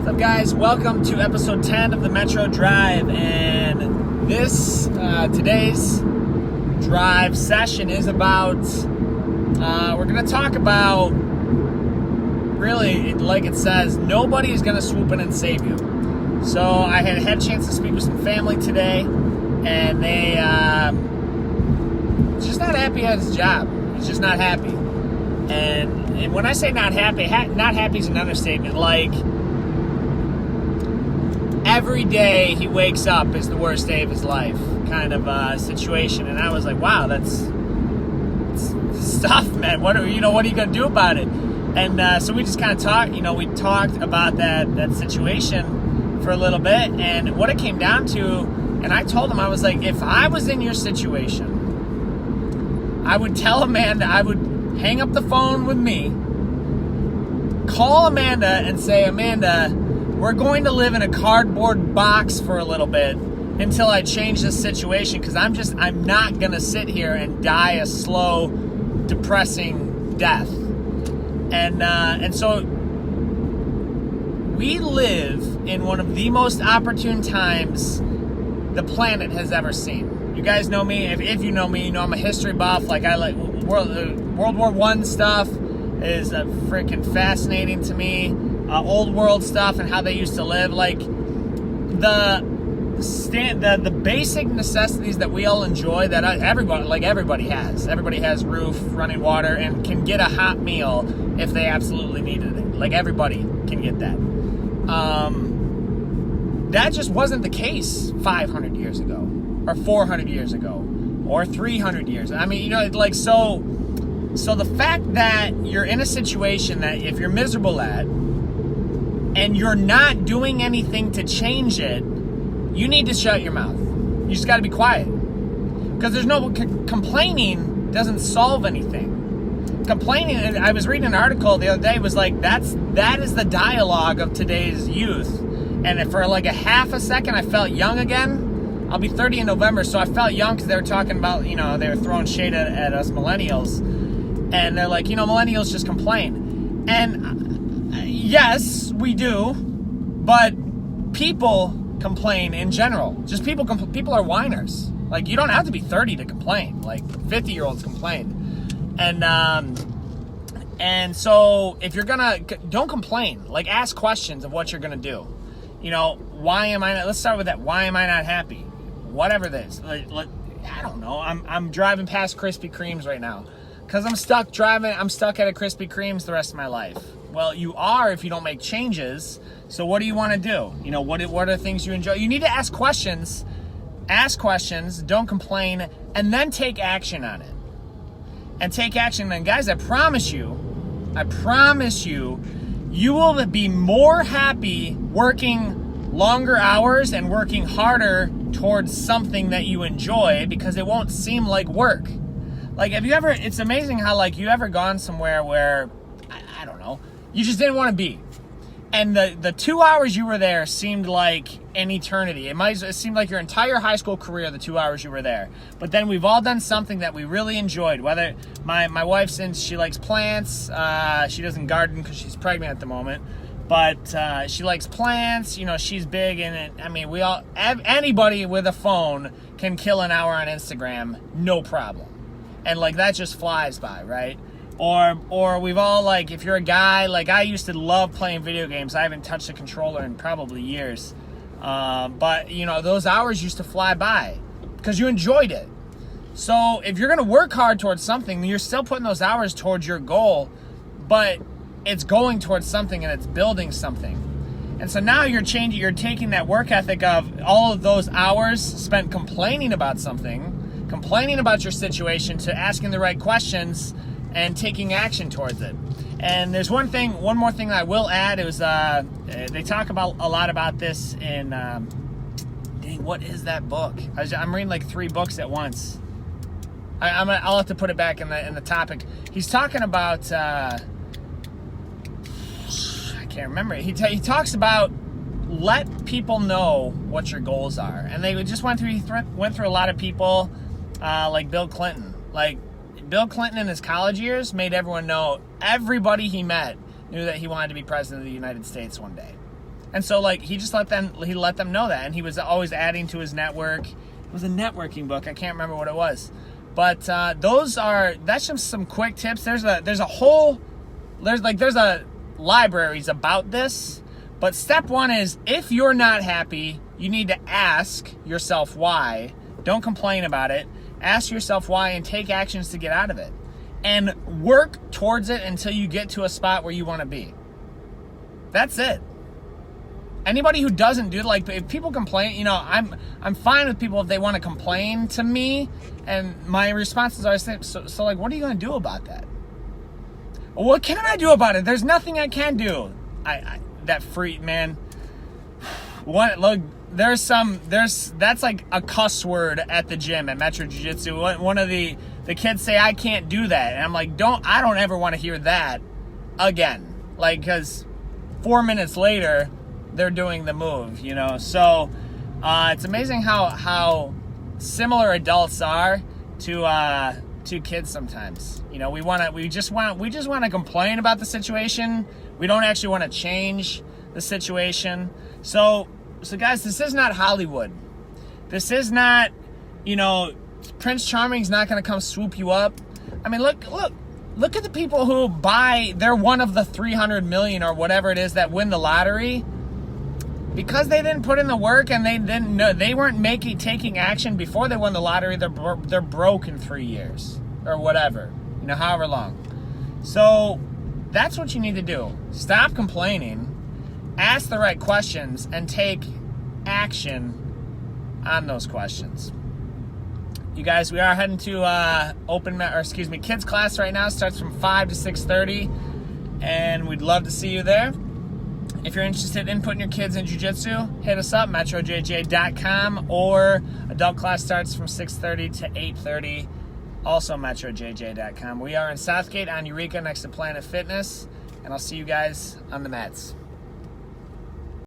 What's up, guys? Welcome to episode 10 of the Metro Drive, and this today's drive session is about we're going to talk about, really, like it says, nobody is going to swoop in and save you. So I had a chance to speak with some family today, and they just not happy at his job. He's just not happy. And when I say not happy, not happy is an understatement. Like, every day he wakes up is the worst day of his life kind of situation. And I was like, wow, that's tough, man. What are you going to do about it? And so we just kind of talked, we talked about that situation for a little bit. And what it came down to, and I told him, I was like, if I was in your situation, I would tell Amanda, I would hang up the phone with me, call Amanda and say, Amanda, we're going to live in a cardboard box for a little bit until I change this situation, because I'm not going to sit here and die a slow, depressing death. And so we live in one of the most opportune times the planet has ever seen. You guys know me. If you know me, you know I'm a history buff. Like, I like World War I stuff is freaking fascinating to me. Old world stuff and how they used to live. Like, the basic necessities that we all enjoy, that everybody has. Everybody has roof, running water, and can get a hot meal if they absolutely needed it. Like, everybody can get that. That just wasn't the case 500 years ago, or 400 years ago, or 300 years. I mean, so the fact that you're in a situation that if you're miserable at, and you're not doing anything to change it, you need to shut your mouth. You just got to be quiet. Because there's no, complaining doesn't solve anything. Complaining, and I was reading an article the other day, was like, that is the dialogue of today's youth. And for like a half a second, I felt young again. I'll be 30 in November, so I felt young because they were talking about, they were throwing shade at us millennials. And they're like, millennials just complain. And yes, we do, but people complain in general. Just people are whiners. Like, you don't have to be 30 to complain. Like, 50-year-olds complain. And so if you're don't complain. Like, ask questions of what you're gonna do. Let's start with that. Why am I not happy? Whatever it is. I don't know. I'm driving past Krispy Kremes right now because I'm stuck at a Krispy Kremes the rest of my life. Well, you are if you don't make changes. So what do you want to do? What are the things you enjoy? You need to ask questions. Ask questions. Don't complain. And then take action on it. And take action. And guys, I promise you, you will be more happy working longer hours and working harder towards something that you enjoy, because it won't seem like work. Like, it's amazing how, like, you ever gone somewhere where, I don't know, you just didn't want to be. And the 2 hours you were there seemed like an eternity. It seemed like your entire high school career, the 2 hours you were there. But then we've all done something that we really enjoyed. Whether my wife, since she likes plants, she doesn't garden because she's pregnant at the moment. But she likes plants. She's big in it. I mean, anybody with a phone can kill an hour on Instagram, no problem. And, like, that just flies by, right? Or we've all, like, if you're a guy, like, I used to love playing video games. I haven't touched a controller in probably years. But, those hours used to fly by because you enjoyed it. So if you're going to work hard towards something, you're still putting those hours towards your goal, but it's going towards something and it's building something. And so now you're taking that work ethic of all of those hours spent complaining about something, complaining about your situation, to asking the right questions and taking action towards it. And there's one more thing that I will add. It was they talk a lot about this in what is that book? I'm reading like 3 books at once. I'll have to put it back in the topic. He's talking about I can't remember. He talks about, let people know what your goals are, and they just went through a lot of people, like Bill Clinton. Like, Bill Clinton in his college years made everyone know, everybody he met knew that he wanted to be president of the United States one day. And so like he let them know that, and he was always adding to his network. It was a networking book. I can't remember what it was. But that's just some quick tips. There's libraries about this. But step one is, if you're not happy, you need to ask yourself why. Don't complain about it. Ask yourself why and take actions to get out of it. And work towards it until you get to a spot where you want to be. That's it. Anybody who doesn't do it, like if people complain, I'm fine with people if they want to complain to me, and my response is always so like, what are you going to do about that? Well, what can I do about it? There's nothing I can do. That free man. Look, that's like a cuss word at the gym at Metro Jiu-Jitsu. One of the kids say I can't do that, and I'm like, I don't ever want to hear that again. Like, because 4 minutes later, they're doing the move, So it's amazing how similar adults are to kids sometimes. We just want to complain about the situation. We don't actually want to change the situation. So guys, this is not Hollywood. This is not, Prince Charming's not going to come swoop you up. I mean, look at the people who they're one of the 300 million or whatever it is that win the lottery. Because they didn't put in the work and they weren't taking action before they won the lottery, they're broke in 3 years or whatever, however long. So that's what you need to do. Stop complaining, ask the right questions, and take action on those questions. You guys, we are heading to kids class right now. It starts from 5 to 6:30, and we'd love to see you there. If you're interested in putting your kids in jiu-jitsu, hit us up, metrojj.com, or adult class starts from 6:30 to 8:30, also metrojj.com. We are in Southgate on Eureka next to Planet Fitness, and I'll see you guys on the mats.